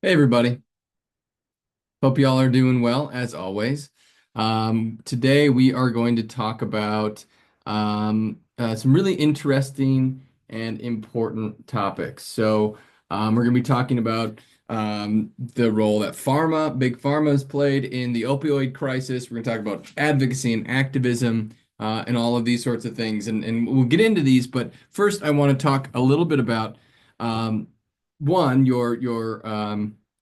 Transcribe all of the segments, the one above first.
Hey everybody. Hope y'all are doing well as always. Today we are going to talk about some really interesting and important topics. We're going to be talking about the role that big pharma has played in the opioid crisis. We're going to talk about advocacy and activism and all of these sorts of things. And we'll get into these, but first I want to talk a little bit about um, your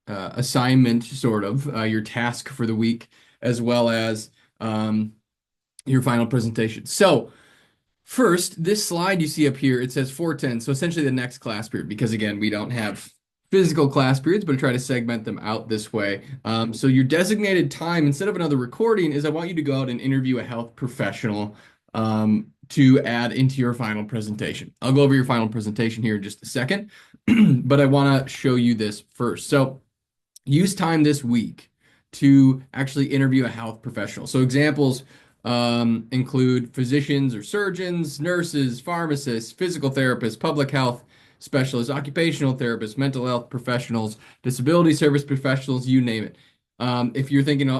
assignment, sort of your task for the week, as well as um, your final presentation. So, first, this slide you see up here, it says 410, so essentially the next class period, because again, we don't have physical class periods, but I try to segment them out this way. So your designated time, instead of another recording, is I want you to go out and interview a health professional to add into your final presentation. I'll go over your final presentation here in just a second, but I want to show you this first. So use time this week to actually interview a health professional. So examples include physicians or surgeons, nurses, pharmacists, physical therapists, public health specialists, occupational therapists, mental health professionals, disability service professionals, you name it. If you're thinking,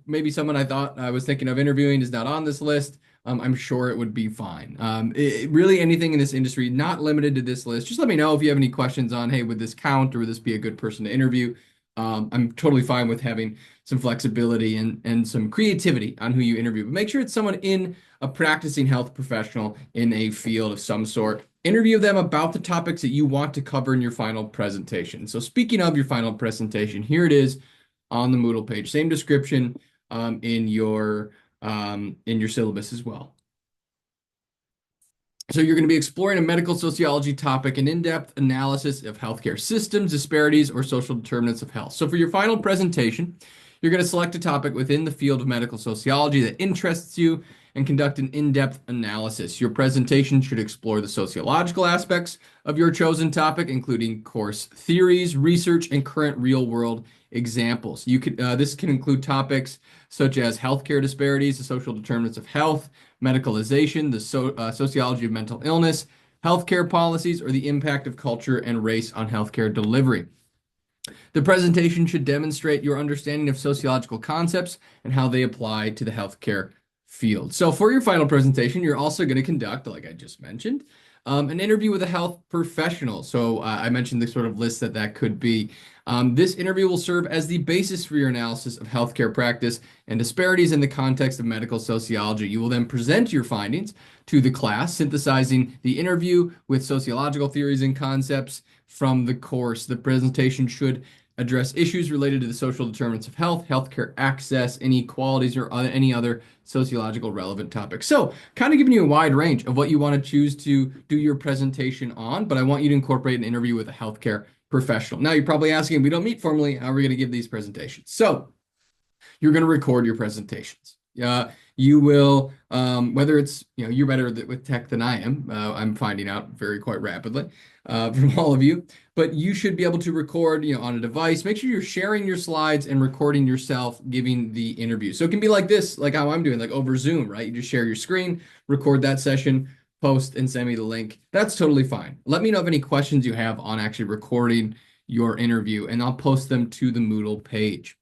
maybe someone I thought I was thinking of interviewing is not on this list, I'm sure it would be fine. Really, anything in this industry, not limited to this list. Just let me know if you have any questions on, hey, would this count or would this be a good person to interview? I'm totally fine with having some flexibility and some creativity on who you interview, but make sure it's someone in a practicing health professional in a field of some sort. Interview them about the topics that you want to cover in your final presentation. So speaking of your final presentation, here it is on the Moodle page. Same description in your syllabus as well. So you're going to be exploring a medical sociology topic, an in-depth analysis of healthcare systems, disparities, or social determinants of health. So for your final presentation, you're going to select a topic within the field of medical sociology that interests you and conduct an in-depth analysis. Your presentation should explore the sociological aspects of your chosen topic, including course theories, research, and current real-world examples. This can include topics such as healthcare disparities, the social determinants of health, medicalization, the sociology of mental illness, healthcare policies, or the impact of culture and race on healthcare delivery. The presentation should demonstrate your understanding of sociological concepts and how they apply to the healthcare field. So for your final presentation, you're also going to conduct, like I just mentioned, an interview with a health professional. So I mentioned the sort of list that could be. This interview will serve as the basis for your analysis of healthcare practice and disparities in the context of medical sociology. You will then present your findings to the class, synthesizing the interview with sociological theories and concepts from the course. The presentation should address issues related to the social determinants of health, healthcare access, inequalities, or any other sociological relevant topics. So, kind of giving you a wide range of what you want to choose to do your presentation on, but I want you to incorporate an interview with a healthcare professional. Now, you're probably asking, we don't meet formally, how are we going to give these presentations? So, you're going to record your presentations. You will, whether it's, you're better with tech than I am. I'm finding out very quite rapidly from all of you. But you should be able to record, on a device. Make sure you're sharing your slides and recording yourself giving the interview. So it can be like this, like how I'm doing, like over Zoom, right? You just share your screen, record that session, post, and send me the link. That's totally fine. Let me know of any questions you have on actually recording your interview, and I'll post them to the Moodle page.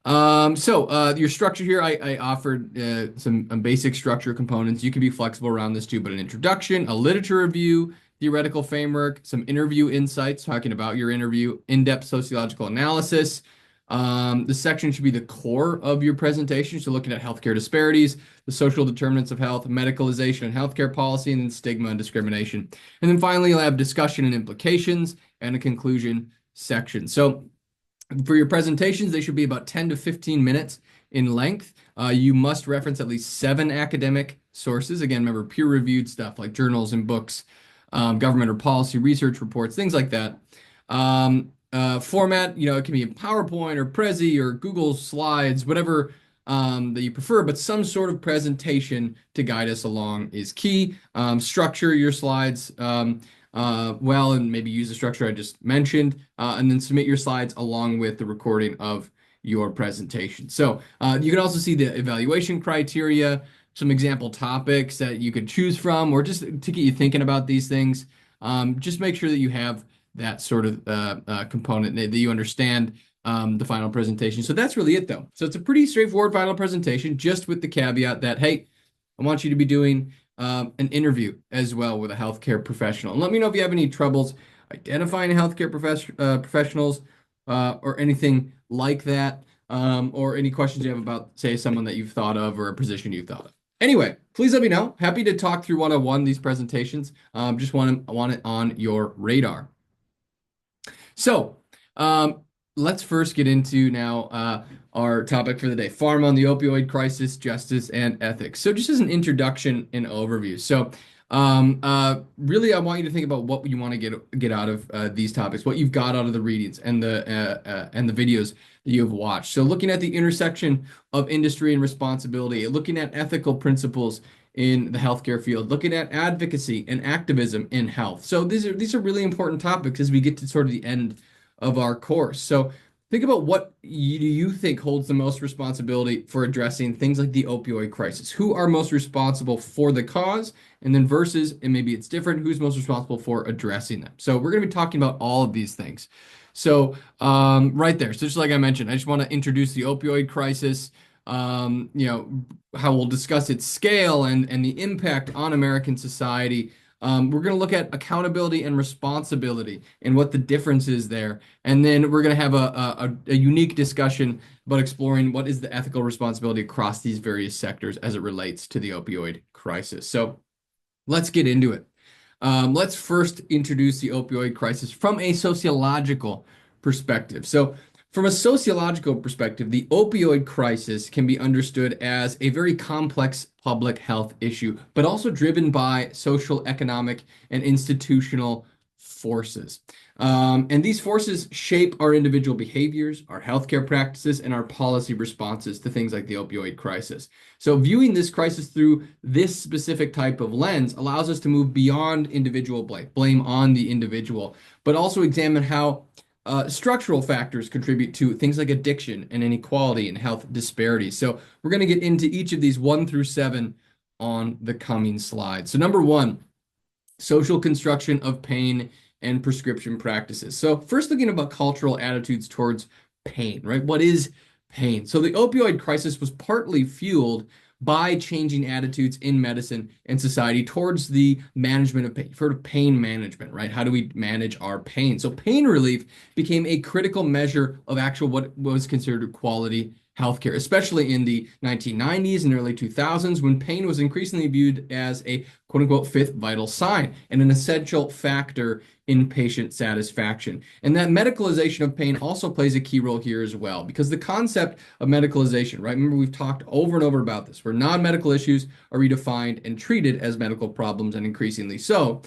Your structure here, I offered some basic structure components. You can be flexible around this too, but an introduction, a literature review, theoretical framework, some interview insights talking about your interview, in-depth sociological analysis. The section should be the core of your presentation. So looking at healthcare disparities, the social determinants of health, medicalization and healthcare policy, and then stigma and discrimination. And then finally, you'll have discussion and implications and a conclusion section. So for your presentations, they should be about 10 to 15 minutes in length. You must reference at least 7 academic sources. Again, remember peer-reviewed stuff like journals and books, government or policy research reports, things like that. Format, it can be in PowerPoint or Prezi or Google Slides, whatever that you prefer, but some sort of presentation to guide us along is key. Structure your slides well, and maybe use the structure I just mentioned, and then submit your slides along with the recording of your presentation. So you can also see the evaluation criteria, some example topics that you could choose from, or just to get you thinking about these things. Just make sure that you have that sort of component, that you understand the final presentation. So that's really it, though. So it's a pretty straightforward final presentation, just with the caveat that, hey, I want you to be doing an interview as well with a healthcare professional. And let me know if you have any troubles identifying healthcare professionals or anything like that, or any questions you have about, say, someone that you've thought of or a position you've thought of. Anyway, please let me know. Happy to talk through one-on-one these presentations. Just want it on your radar. So let's first get into now our topic for the day, pharma and the opioid crisis, justice, and ethics. So just as an introduction and overview. So really, I want you to think about what you want to get out of these topics, what you've got out of the readings and the videos that you have watched. So looking at the intersection of industry and responsibility, looking at ethical principles in the healthcare field, looking at advocacy and activism in health. So these are really important topics as we get to sort of the end of our course. So think about what you think holds the most responsibility for addressing things like the opioid crisis. Who are most responsible for the cause? And then versus, and maybe it's different, who's most responsible for addressing them? So we're going to be talking about all of these things. So right there. So just like I mentioned, I just want to introduce the opioid crisis, how we'll discuss its scale and the impact on American society. We're going to look at accountability and responsibility and what the difference is there. And then we're going to have a unique discussion about exploring what is the ethical responsibility across these various sectors as it relates to the opioid crisis. So let's get into it. Let's first introduce the opioid crisis from a sociological perspective. So from a sociological perspective, the opioid crisis can be understood as a very complex public health issue, but also driven by social, economic, and institutional forces. And these forces shape our individual behaviors, our healthcare practices, and our policy responses to things like the opioid crisis. So viewing this crisis through this specific type of lens allows us to move beyond individual blame on the individual, but also examine how structural factors contribute to things like addiction and inequality and health disparities. So we're going to get into each of these 1 through 7 on the coming slides. So number 1, social construction of pain and prescription practices. So first looking about cultural attitudes towards pain, right? What is pain? So the opioid crisis was partly fueled by changing attitudes in medicine and society towards the management of pain. You've heard of pain management, right? How do we manage our pain? So pain relief became a critical measure of actual what was considered quality healthcare, especially in the 1990s and early 2000s, when pain was increasingly viewed as a quote unquote fifth vital sign and an essential factor in patient satisfaction. And that medicalization of pain also plays a key role here as well, because the concept of medicalization, right? Remember, we've talked over and over about this, where non-medical issues are redefined and treated as medical problems, and increasingly so.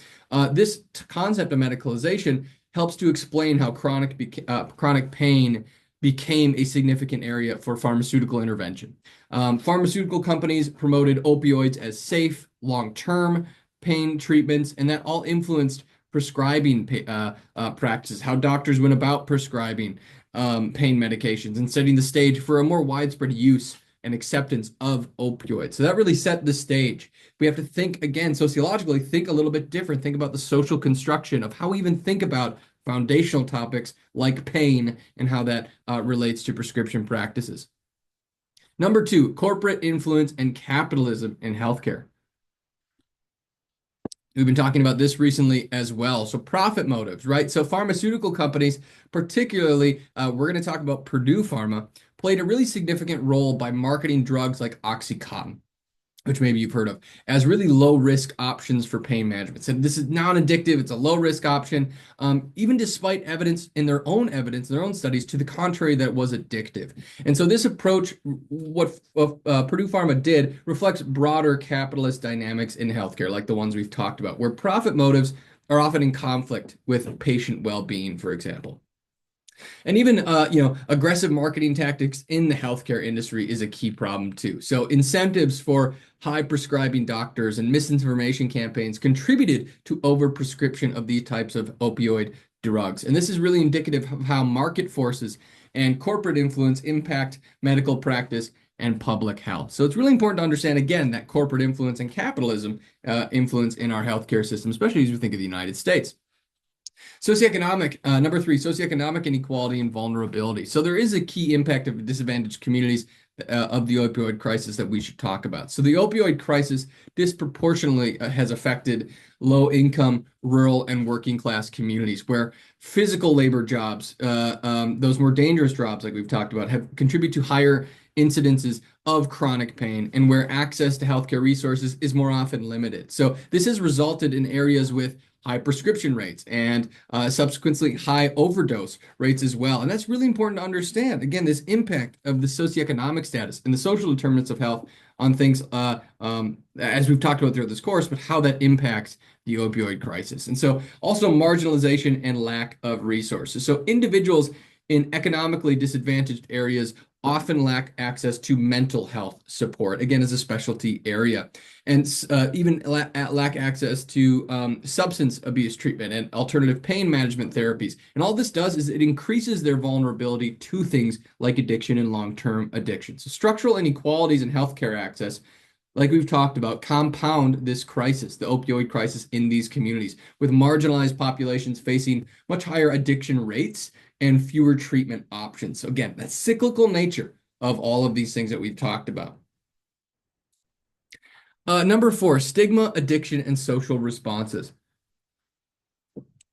This concept of medicalization helps to explain how chronic pain became a significant area for pharmaceutical intervention. Pharmaceutical companies promoted opioids as safe, long-term pain treatments, and that all influenced prescribing practices, how doctors went about prescribing pain medications and setting the stage for a more widespread use and acceptance of opioids. So that really set the stage. We have to think, again, sociologically, think a little bit different. Think about the social construction of how we even think about foundational topics like pain and how that relates to prescription practices. Number 2, corporate influence and capitalism in healthcare. We've been talking about this recently as well. So profit motives, right? So pharmaceutical companies, particularly, we're going to talk about Purdue Pharma, played a really significant role by marketing drugs like OxyContin, which maybe you've heard of, as really low-risk options for pain management. So this is non-addictive, it's a low-risk option, even despite evidence, their own studies, to the contrary, that it was addictive. And so this approach, what Purdue Pharma did, reflects broader capitalist dynamics in healthcare, like the ones we've talked about, where profit motives are often in conflict with patient well-being, for example. And even, aggressive marketing tactics in the healthcare industry is a key problem too. So incentives for high prescribing doctors and misinformation campaigns contributed to overprescription of these types of opioid drugs. And this is really indicative of how market forces and corporate influence impact medical practice and public health. So it's really important to understand, again, that corporate influence and capitalism influence in our healthcare system, especially as we think of the United States. Number three, socioeconomic inequality and vulnerability. So there is a key impact of disadvantaged communities of the opioid crisis that we should talk about. So the opioid crisis disproportionately has affected low-income, rural, and working-class communities where physical labor jobs, those more dangerous jobs like we've talked about, have contributed to higher incidences of chronic pain and where access to healthcare resources is more often limited. So this has resulted in areas with high prescription rates and subsequently high overdose rates as well. And that's really important to understand. Again, this impact of the socioeconomic status and the social determinants of health on things, as we've talked about throughout this course, but how that impacts the opioid crisis. And so also marginalization and lack of resources. So individuals in economically disadvantaged areas often lack access to mental health support, again, as a specialty area, and even lack access to substance abuse treatment and alternative pain management therapies. And all this does is it increases their vulnerability to things like addiction and long-term addiction. So structural inequalities in healthcare access, like we've talked about, compound this crisis, the opioid crisis in these communities, with marginalized populations facing much higher addiction rates and fewer treatment options. So again, that cyclical nature of all of these things that we've talked about. Number four, stigma, addiction, and social responses.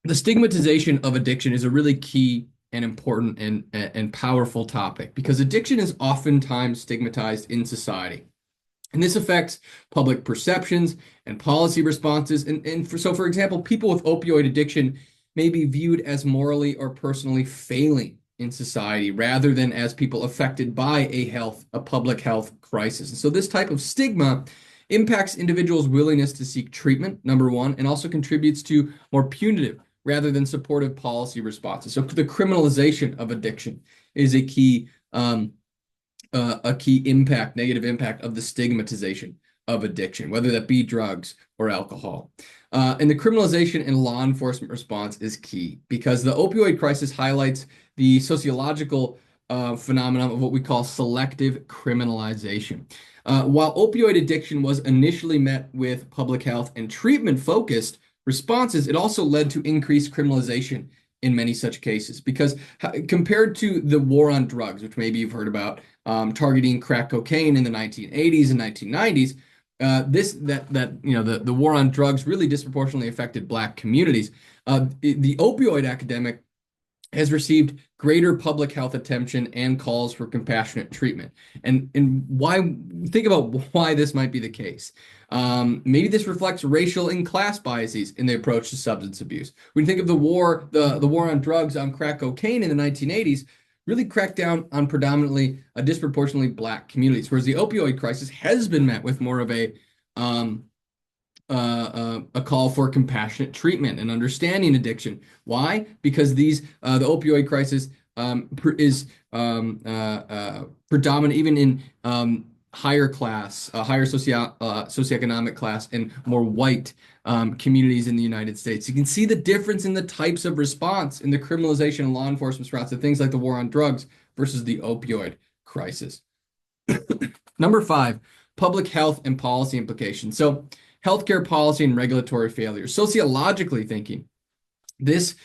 The stigmatization of addiction is a really key and important and powerful topic because addiction is oftentimes stigmatized in society. And this affects public perceptions and policy responses. So, for example, people with opioid addiction may be viewed as morally or personally failing in society rather than as people affected by a public health crisis. And so this type of stigma impacts individuals' willingness to seek treatment, number one, and also contributes to more punitive rather than supportive policy responses. So the criminalization of addiction is a key impact, negative impact of the stigmatization of addiction, whether that be drugs or alcohol. And the criminalization and law enforcement response is key because the opioid crisis highlights the sociological phenomenon of what we call selective criminalization. While opioid addiction was initially met with public health and treatment-focused responses, it also led to increased criminalization in many such cases because compared to the war on drugs, which maybe you've heard about, targeting crack cocaine in the 1980s and 1990s, the war on drugs really disproportionately affected Black communities. The opioid epidemic has received greater public health attention and calls for compassionate treatment. And think about why this might be the case. Maybe this reflects racial and class biases in the approach to substance abuse. When you think of the war on drugs, on crack cocaine in the 1980s, really cracked down on predominantly disproportionately Black communities, whereas the opioid crisis has been met with more of a call for compassionate treatment and understanding addiction. Why? Because the opioid crisis is predominant even in higher class, higher socioeconomic class, and more white communities in the United States. You can see the difference in the types of response in the criminalization and law enforcement response to things like the war on drugs versus the opioid crisis. Number five, public health and policy implications. So healthcare policy and regulatory failure. Sociologically thinking, this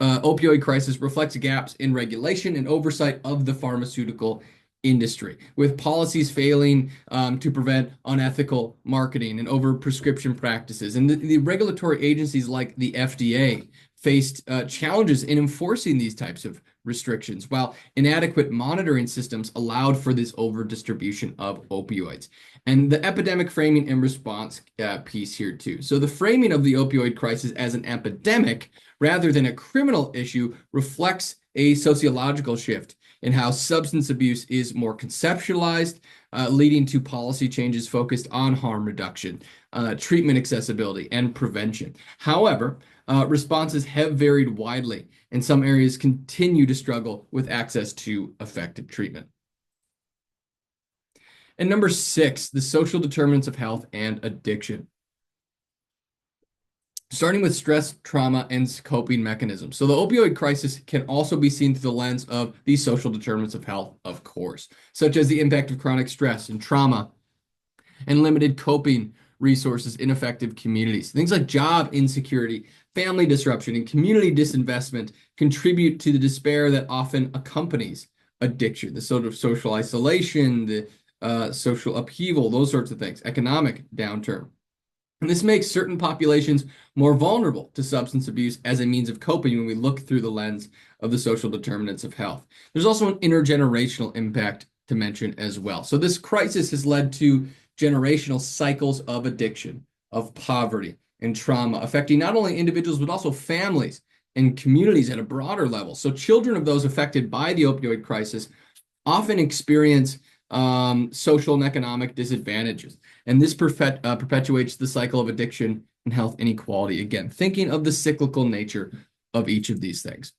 opioid crisis reflects gaps in regulation and oversight of the pharmaceutical industry, with policies failing to prevent unethical marketing and over-prescription practices. And the regulatory agencies like the FDA faced challenges in enforcing these types of restrictions, while inadequate monitoring systems allowed for this over-distribution of opioids. And the epidemic framing and response piece here too. So the framing of the opioid crisis as an epidemic rather than a criminal issue reflects a sociological shift in how substance abuse is more conceptualized, leading to policy changes focused on harm reduction, treatment accessibility, and prevention. However, responses have varied widely, and some areas continue to struggle with access to effective treatment. And number six, the social determinants of health and addiction. Starting with stress, trauma, and coping mechanisms. So the opioid crisis can also be seen through the lens of these social determinants of health, of course, such as the impact of chronic stress and trauma and limited coping resources in affected communities. Things like job insecurity, family disruption, and community disinvestment contribute to the despair that often accompanies addiction, the sort of social isolation, the social upheaval, those sorts of things, economic downturn. And this makes certain populations more vulnerable to substance abuse as a means of coping when we look through the lens of the social determinants of health. There's also an intergenerational impact to mention as well. So this crisis has led to generational cycles of addiction, of poverty, and trauma, affecting not only individuals, but also families and communities at a broader level. So children of those affected by the opioid crisis often experience social and economic disadvantages. And this perpetuates the cycle of addiction and health inequality. Again, thinking of the cyclical nature of each of these things.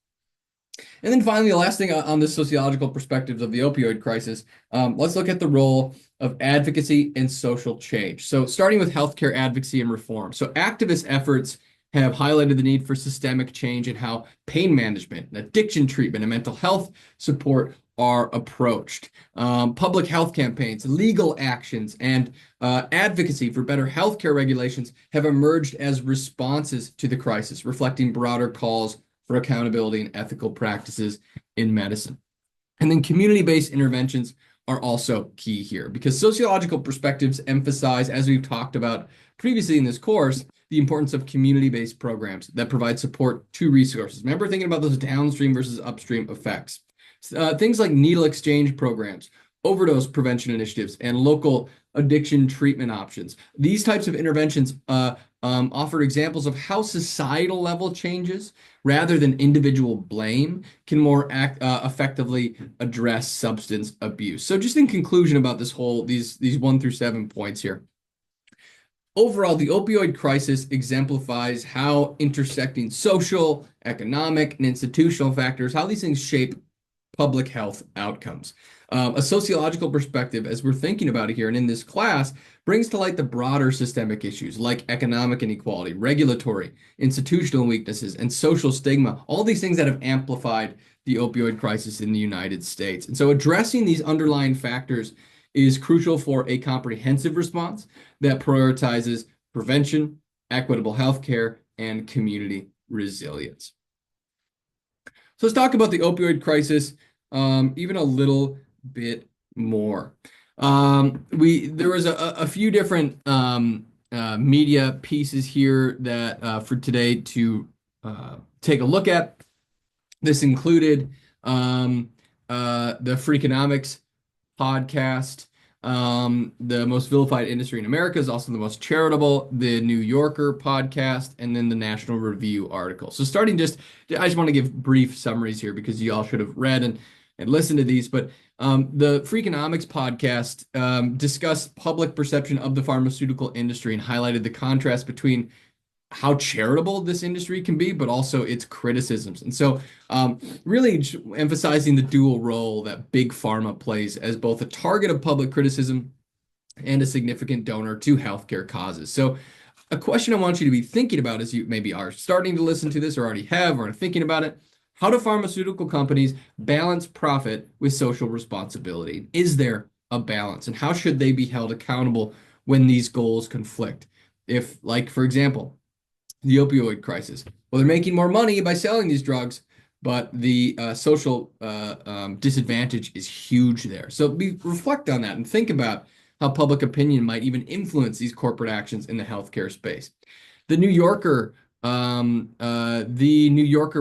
And then finally, the last thing on the sociological perspectives of the opioid crisis, let's look at the role of advocacy and social change. So starting with healthcare advocacy and reform. So activist efforts have highlighted the need for systemic change in how pain management, addiction treatment, and mental health support are approached. Public health campaigns, legal actions, and advocacy for better healthcare regulations have emerged as responses to the crisis, reflecting broader calls for accountability and ethical practices in medicine. And then community-based interventions are also key here because sociological perspectives emphasize, as we've talked about previously in this course, the importance of community-based programs that provide support to resources. Remember thinking about those downstream versus upstream effects. Things like needle exchange programs, overdose prevention initiatives, and local addiction treatment options. These types of interventions offer examples of how societal level changes, rather than individual blame, can more effectively address substance abuse. So just in conclusion about this whole, these 1 through 7 points here. Overall, the opioid crisis exemplifies how intersecting social, economic, and institutional factors, how these things shape public health outcomes. A sociological perspective, as we're thinking about it here and in this class, brings to light the broader systemic issues like economic inequality, regulatory, institutional weaknesses, and social stigma, all these things that have amplified the opioid crisis in the United States. And so addressing these underlying factors is crucial for a comprehensive response that prioritizes prevention, equitable healthcare, and community resilience. So let's talk about the opioid crisis even a little bit more. There was a few different media pieces here that for today to take a look at. This included the Freakonomics podcast, the most vilified industry in America is also the most charitable, the New Yorker podcast, and then the National Review article. So I just want to give brief summaries here because you all should have read and listened to these. But the Freakonomics podcast discussed public perception of the pharmaceutical industry and highlighted the contrast between how charitable this industry can be, but also its criticisms. And so really emphasizing the dual role that big pharma plays as both a target of public criticism and a significant donor to healthcare causes. So a question I want you to be thinking about as you maybe are starting to listen to this or already have or are thinking about it, how do pharmaceutical companies balance profit with social responsibility? Is there a balance? And how should they be held accountable when these goals conflict? If, like, for example, the opioid crisis. Well, they're making more money by selling these drugs, but the social disadvantage is huge there. So reflect on that and think about how public opinion might even influence these corporate actions in the healthcare space. The New Yorker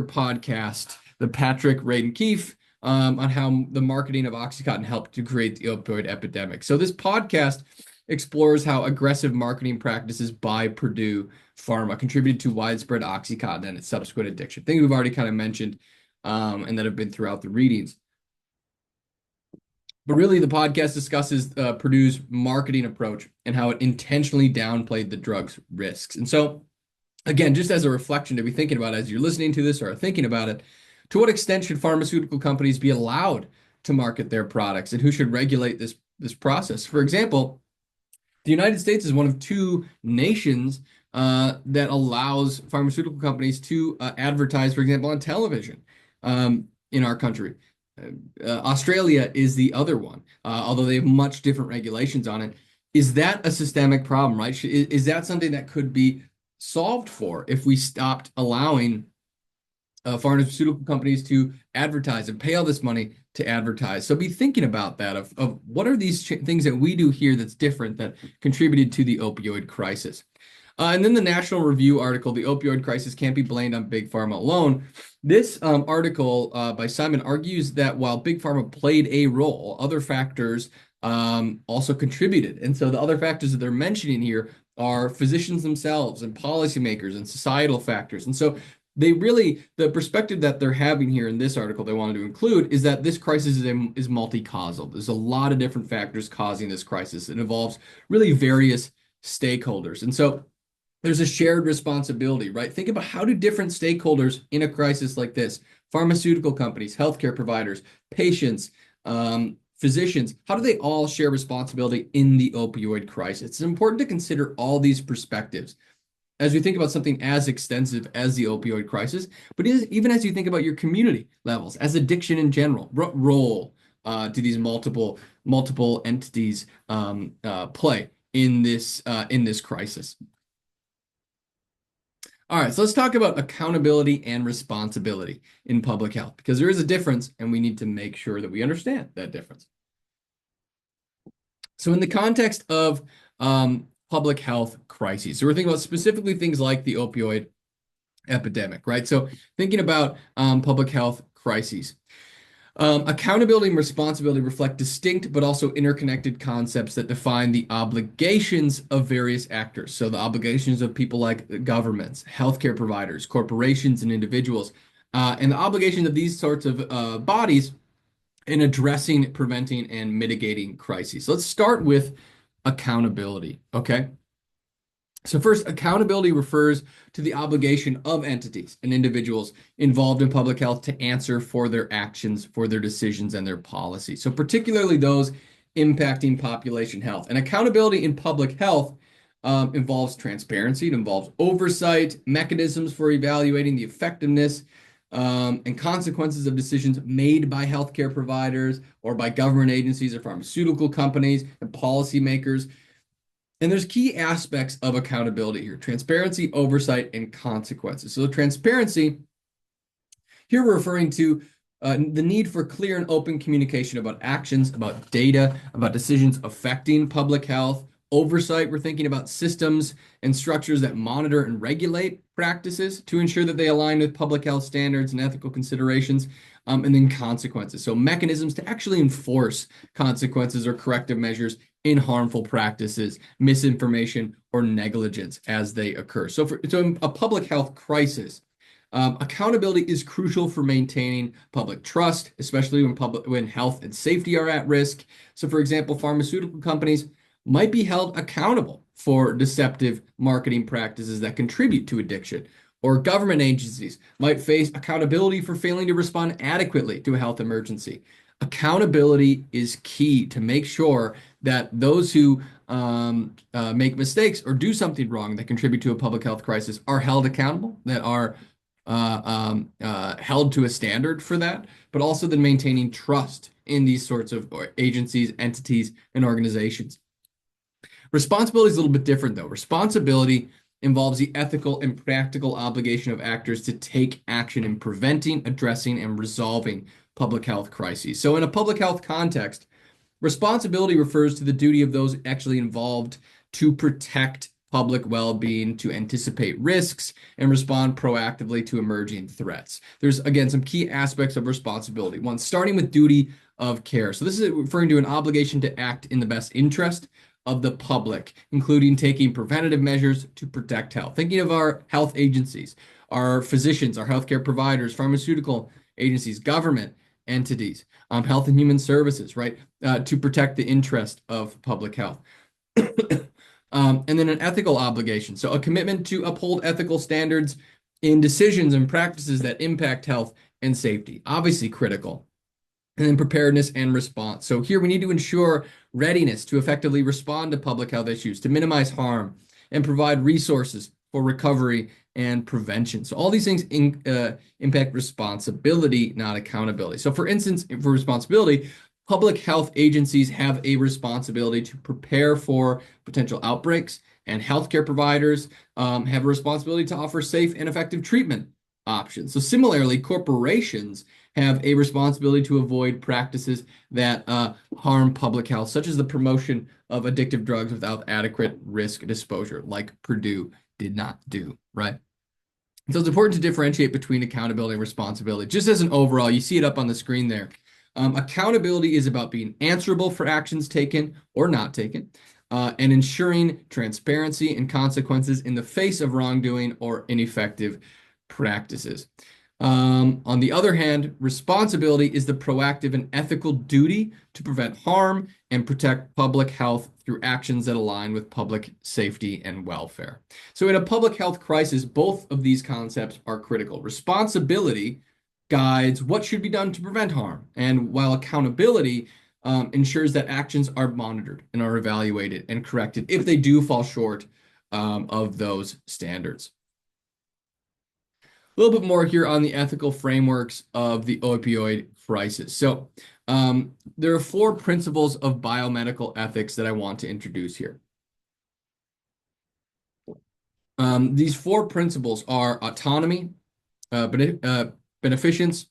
podcast, the Patrick Radden Keefe, on how the marketing of OxyContin helped to create the opioid epidemic. So this podcast explores how aggressive marketing practices by Purdue Pharma contributed to widespread OxyContin and its subsequent addiction. Things we've already kind of mentioned and that have been throughout the readings. But really, the podcast discusses Purdue's marketing approach and how it intentionally downplayed the drug's risks. And so, again, just as a reflection to be thinking about as you're listening to this or are thinking about it, to what extent should pharmaceutical companies be allowed to market their products and who should regulate this process? For example, the United States is one of 2 nations that allows pharmaceutical companies to advertise, for example, on television in our country. Australia is the other one, although they have much different regulations on it. Is that a systemic problem, right? Is that something that could be solved for if we stopped allowing pharmaceutical companies to advertise and pay all this money to advertise. So be thinking about that of what are these things that we do here that's different that contributed to the opioid crisis. And then the National Review article, "The Opioid Crisis Can't Be Blamed on Big Pharma Alone." This article by Simon argues that while Big Pharma played a role, other factors also contributed. And so the other factors that they're mentioning here are physicians themselves and policymakers and societal factors. And so they really, the perspective that they're having here in this article they wanted to include is that this crisis is multi-causal. There's a lot of different factors causing this crisis. It involves really various stakeholders. And so there's a shared responsibility, right? Think about how do different stakeholders in a crisis like this, pharmaceutical companies, healthcare providers, patients, physicians, how do they all share responsibility in the opioid crisis? It's important to consider all these perspectives as we think about something as extensive as the opioid crisis, but even as you think about your community levels, as addiction in general, what role do these multiple entities play in this crisis? All right, so let's talk about accountability and responsibility in public health, because there is a difference and we need to make sure that we understand that difference. So in the context of public health crises, so we're thinking about specifically things like the opioid epidemic, right? So thinking about public health crises. Accountability and responsibility reflect distinct but also interconnected concepts that define the obligations of various actors. So the obligations of people like governments, healthcare providers, corporations, and individuals, and the obligations of these sorts of bodies in addressing, preventing, and mitigating crises. So let's start with accountability, okay? So first, accountability refers to the obligation of entities and individuals involved in public health to answer for their actions, for their decisions, and their policies. So particularly those impacting population health. And accountability in public health involves transparency. It involves oversight, mechanisms for evaluating the effectiveness and consequences of decisions made by healthcare providers or by government agencies or pharmaceutical companies and policymakers. And there's key aspects of accountability here: transparency, oversight, and consequences. So transparency, here we're referring to the need for clear and open communication about actions, about data, about decisions affecting public health. Oversight, we're thinking about systems and structures that monitor and regulate practices to ensure that they align with public health standards and ethical considerations. And then consequences, so mechanisms to actually enforce consequences or corrective measures in harmful practices, misinformation, or negligence as they occur. So in a public health crisis, accountability is crucial for maintaining public trust, especially when health and safety are at risk. So for example, pharmaceutical companies might be held accountable for deceptive marketing practices that contribute to addiction, or government agencies might face accountability for failing to respond adequately to a health emergency. Accountability is key to make sure that those who make mistakes or do something wrong that contribute to a public health crisis are held accountable, that are held to a standard for that, but also then maintaining trust in these sorts of agencies, entities, and organizations. Responsibility is a little bit different, though. Responsibility involves the ethical and practical obligation of actors to take action in preventing, addressing, and resolving public health crises. So in a public health context, responsibility refers to the duty of those actually involved to protect public well-being, to anticipate risks, and respond proactively to emerging threats. There's, again, some key aspects of responsibility. One, starting with duty of care. So this is referring to an obligation to act in the best interest of the public, including taking preventative measures to protect health. Thinking of our health agencies, our physicians, our healthcare providers, pharmaceutical agencies, government entities, health and human services, right, to protect the interest of public health. And then an ethical obligation, so a commitment to uphold ethical standards in decisions and practices that impact health and safety, obviously critical. And then preparedness and response. So here we need to ensure readiness to effectively respond to public health issues, to minimize harm, and provide resources for recovery and prevention. So all these things impact responsibility, not accountability. So for instance, for responsibility, public health agencies have a responsibility to prepare for potential outbreaks And healthcare providers have a responsibility to offer safe and effective treatment options. So similarly, corporations have a responsibility to avoid practices that harm public health, such as the promotion of addictive drugs without adequate risk disclosure, like Purdue did not do, right? So it's important to differentiate between accountability and responsibility. Just as an overall, you see it up on the screen there. Accountability is about being answerable for actions taken or not taken, and ensuring transparency and consequences in the face of wrongdoing or ineffective practices. On the other hand, responsibility is the proactive and ethical duty to prevent harm and protect public health through actions that align with public safety and welfare. So in a public health crisis, both of these concepts are critical. Responsibility guides what should be done to prevent harm, and while accountability ensures that actions are monitored and are evaluated and corrected if they do fall short of those standards. A little bit more here on the ethical frameworks of the opioid crisis. So there are 4 principles of biomedical ethics that I want to introduce here. These 4 principles are autonomy, beneficence,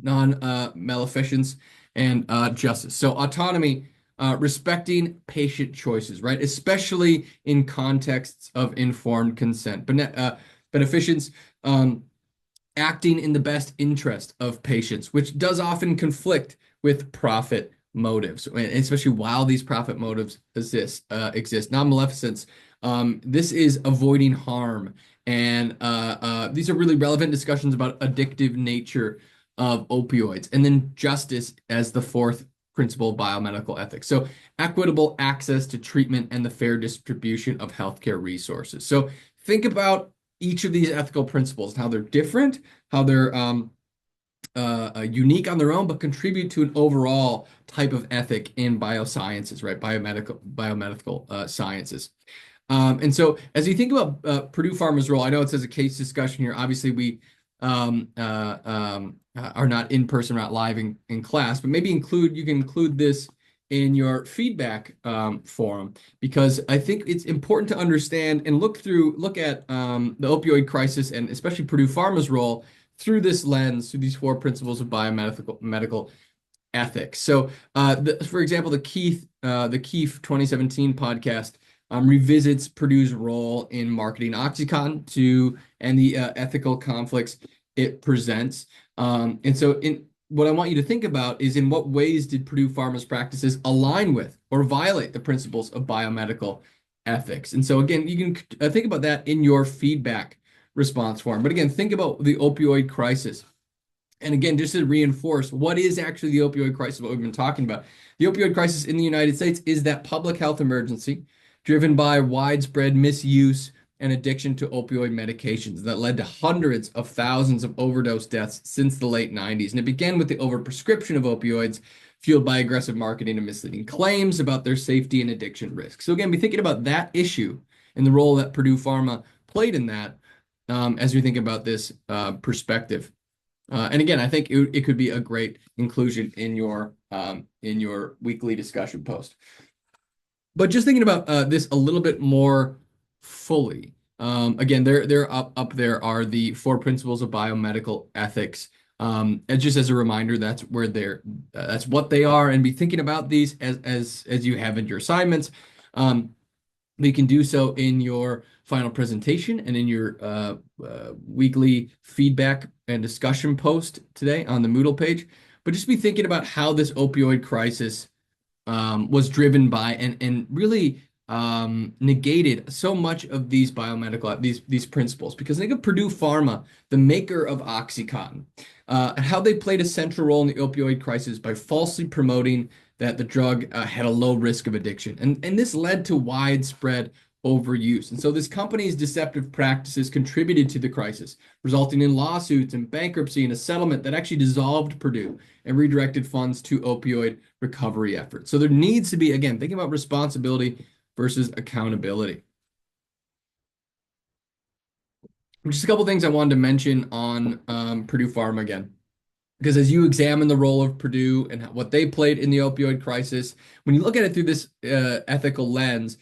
non-maleficence, and justice. So autonomy, respecting patient choices, right? Especially in contexts of informed consent. Beneficence, acting in the best interest of patients, which does often conflict with profit motives, especially while these profit motives exist. Non-maleficence, this is avoiding harm, and these are really relevant discussions about addictive nature of opioids. And then justice as the 4th principle of biomedical ethics. So equitable access to treatment and the fair distribution of healthcare resources. So think about each of these ethical principles, how they're different, how they're unique on their own, but contribute to an overall type of ethic in biosciences, right? Biomedical sciences. And so as you think about Purdue Pharma's role, I know it says a case discussion here. Obviously, we are not in person, not live in class, but maybe you can include this in your feedback forum, because I think it's important to understand and look at the opioid crisis, and especially Purdue Pharma's role through this lens, through these 4 principles of biomedical ethics. So, for example, the Keith 2017 podcast revisits Purdue's role in marketing OxyContin and the ethical conflicts it presents. And so what I want you to think about is, in what ways did Purdue Pharma's practices align with or violate the principles of biomedical ethics? And so again, you can think about that in your feedback response form. But again, think about the opioid crisis. And again, just to reinforce, what is actually the opioid crisis, what we've been talking about? The opioid crisis in the United States is that public health emergency driven by widespread misuse and addiction to opioid medications that led to hundreds of thousands of overdose deaths since the late 90s. And it began with the overprescription of opioids, fueled by aggressive marketing and misleading claims about their safety and addiction risks. So again, be thinking about that issue and the role that Purdue Pharma played in that as we think about this perspective. And again, I think it could be a great inclusion in your weekly discussion post. But just thinking about this a little bit more fully. Again, they're up there are the 4 principles of biomedical ethics. And just as a reminder, that's what they are, and be thinking about these as you have in your assignments. You can do so in your final presentation and in your weekly feedback and discussion post today on the Moodle page. But just be thinking about how this opioid crisis was driven by and really negated so much of these biomedical these principles. Because think of Purdue Pharma, the maker of OxyContin, and how they played a central role in the opioid crisis by falsely promoting that the drug had a low risk of addiction, and this led to widespread overuse. And so this company's deceptive practices contributed to the crisis, resulting in lawsuits and bankruptcy and a settlement that actually dissolved Purdue and redirected funds to opioid recovery efforts. So there needs to be, again, thinking about responsibility versus accountability. Just a couple things I wanted to mention on Purdue Pharma again. Because as you examine the role of Purdue and what they played in the opioid crisis, when you look at it through this ethical lens,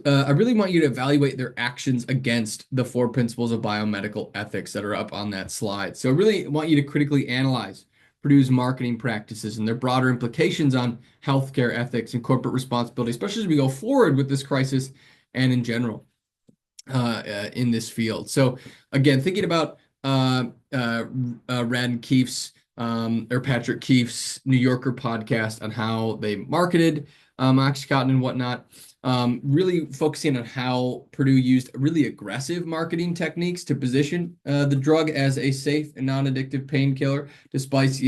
I really want you to evaluate their actions against the four principles of biomedical ethics that are up on that slide. So I really want you to critically analyze Purdue's marketing practices and their broader implications on healthcare ethics and corporate responsibility, especially as we go forward with this crisis and in general in this field. So again, thinking about Rand Keefe's or Patrick Keefe's New Yorker podcast on how they marketed OxyContin and whatnot, really focusing on how Purdue used really aggressive marketing techniques to position the drug as a safe and non-addictive painkiller, despite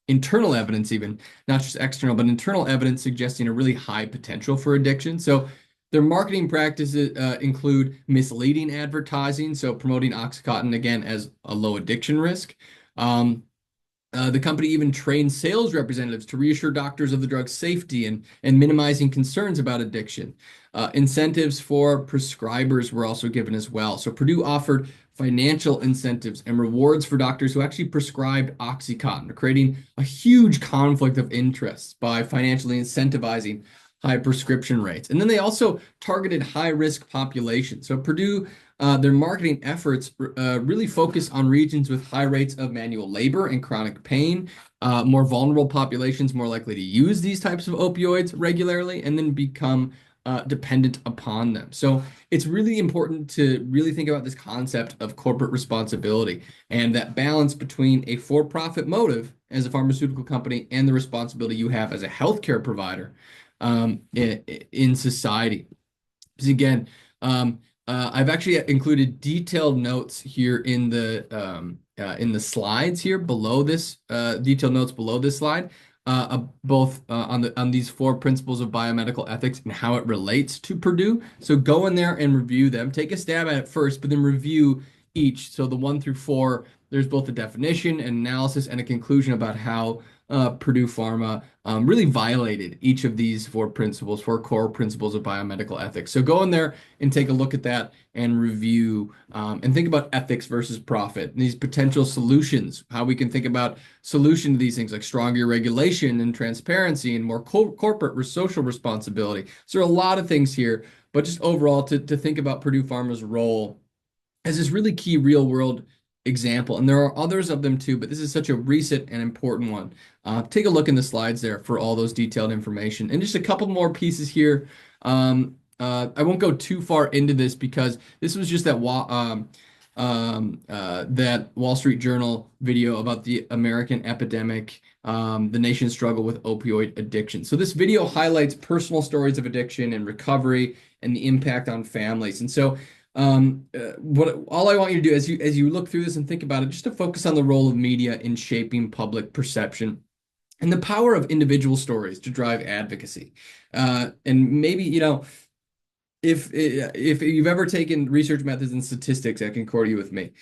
internal evidence, even not just external, but internal evidence suggesting a really high potential for addiction. So their marketing practices include misleading advertising, so promoting OxyContin again as a low addiction risk. The company even trained sales representatives to reassure doctors of the drug's safety and minimizing concerns about addiction. Incentives for prescribers were also given as well. So Purdue offered financial incentives and rewards for doctors who actually prescribed OxyContin, creating a huge conflict of interest by financially incentivizing high prescription rates. And then they also targeted high-risk populations. So Purdue, their marketing efforts really focus on regions with high rates of manual labor and chronic pain, more vulnerable populations more likely to use these types of opioids regularly and then become dependent upon them. So it's really important to really think about this concept of corporate responsibility and that balance between a for-profit motive as a pharmaceutical company and the responsibility you have as a healthcare provider in society. Because again, I've actually included detailed notes here in the slides here below this, detailed notes below this slide, both on these four principles of biomedical ethics and how it relates to Purdue. So go in there and review them. Take a stab at it first, but then review each. So the 1 through 4, there's both a definition, an analysis, and a conclusion about how Purdue Pharma really violated each of these four core principles of biomedical ethics. So go in there and take a look at that and review and think about ethics versus profit, and these potential solutions, how we can think about solution to these things like stronger regulation and transparency and more corporate social responsibility. So there are a lot of things here, but just overall to think about Purdue Pharma's role as this really key real world example. And there are others of them too, but this is such a recent and important one. Take a look in the slides there for all those detailed information. And just a couple more pieces here. I won't go too far into this because this was just that Wall Street Journal video about the American epidemic, the nation's struggle with opioid addiction. So this video highlights personal stories of addiction and recovery and the impact on families. And so all I want you to do as you look through this and think about it, just to focus on the role of media in shaping public perception and the power of individual stories to drive advocacy. And maybe, if you've ever taken research methods and statistics at Concordia with me,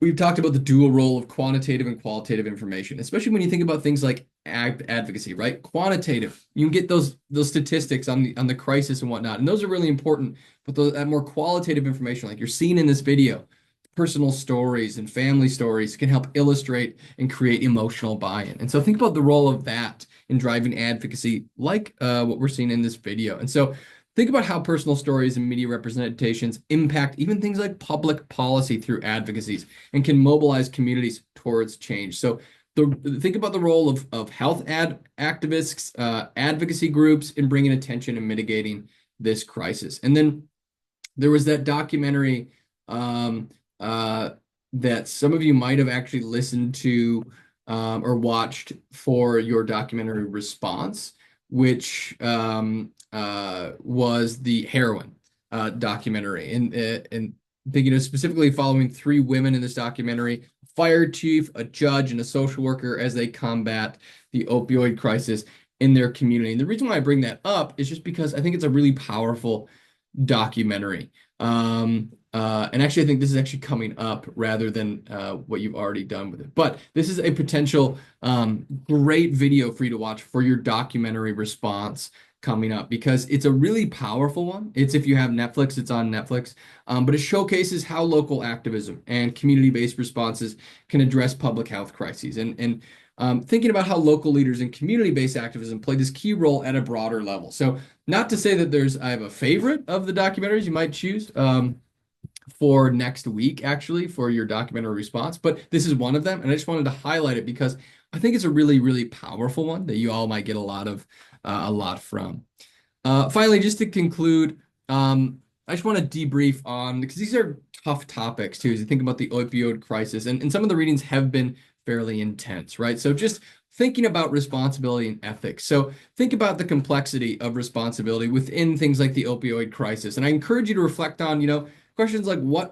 we've talked about the dual role of quantitative and qualitative information, especially when you think about things like advocacy, right? Quantitative, you can get those statistics on the crisis and whatnot, and those are really important. But that more qualitative information, like you're seeing in this video, personal stories and family stories can help illustrate and create emotional buy-in. And so think about the role of that in driving advocacy, like what we're seeing in this video. And so think about how personal stories and media representations impact even things like public policy through advocacies and can mobilize communities towards change. So think about the role of health activists, advocacy groups in bringing attention and mitigating this crisis. And then there was that documentary that some of you might have actually listened to or watched for your documentary response, which was the heroin documentary. And thinking of specifically following 3 women in this documentary, a fire chief, a judge, and a social worker as they combat the opioid crisis in their community. And the reason why I bring that up is just because I think it's a really powerful documentary. And actually, I think this is actually coming up rather than what you've already done with it. But this is a potential great video for you to watch for your documentary response coming up because it's a really powerful one. It's if you have Netflix, it's on Netflix. But it showcases how local activism and community-based responses can address public health crises. And thinking about how local leaders and community-based activism play this key role at a broader level. So not to say that I have a favorite of the documentaries you might choose. For next week, actually, for your documentary response. But this is one of them, and I just wanted to highlight it because I think it's a really, really powerful one that you all might get a lot from. Finally, just to conclude, I just want to debrief on because these are tough topics too, as you think about the opioid crisis, and some of the readings have been fairly intense, right? So just thinking about responsibility and ethics. So think about the complexity of responsibility within things like the opioid crisis. And I encourage you to reflect on, questions like what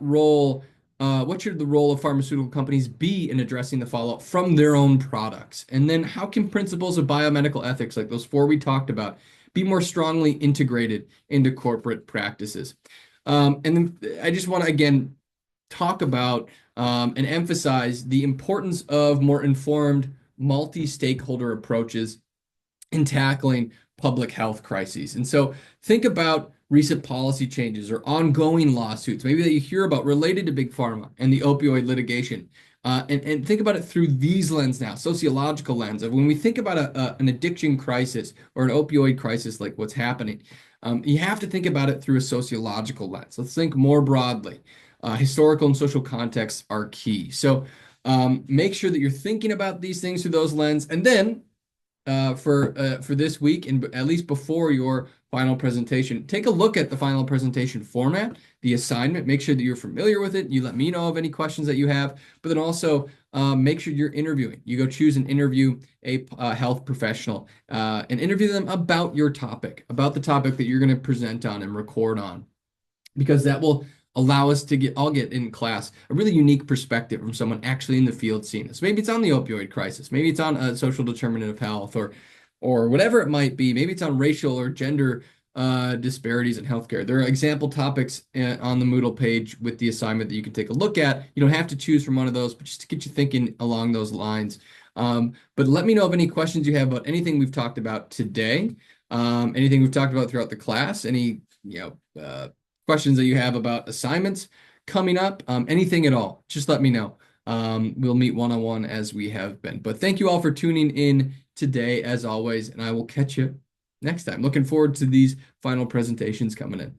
should the role of pharmaceutical companies be in addressing the fallout from their own products? And then how can principles of biomedical ethics, like those four we talked about, be more strongly integrated into corporate practices? And then I just want to again talk about and emphasize the importance of more informed multi-stakeholder approaches in tackling public health crises. And so think about recent policy changes or ongoing lawsuits, maybe that you hear about related to Big Pharma and the opioid litigation. And think about it through these lens now, sociological lens of when we think about an addiction crisis or an opioid crisis like what's happening, you have to think about it through a sociological lens. Let's think more broadly. Historical and social contexts are key. So make sure that you're thinking about these things through those lens. And then for this week, and at least before your final presentation, take a look at the final presentation format, the assignment. Make sure that you're familiar with it. You let me know of any questions that you have, but then also make sure you're interviewing. You go choose and interview a health professional and interview them about your topic, about the topic that you're going to present on and record on, because that will allow us to get in class a really unique perspective from someone actually in the field seeing this. Maybe it's on the opioid crisis. Maybe it's on social determinant of health or whatever it might be. Maybe it's on racial or gender disparities in healthcare. There are example topics on the Moodle page with the assignment that you can take a look at. You don't have to choose from one of those, but just to get you thinking along those lines. But let me know of any questions you have about anything we've talked about today, anything we've talked about throughout the class, any, questions that you have about assignments coming up, anything at all, just let me know. We'll meet one-on-one as we have been. But thank you all for tuning in today, as always, and I will catch you next time. Looking forward to these final presentations coming in.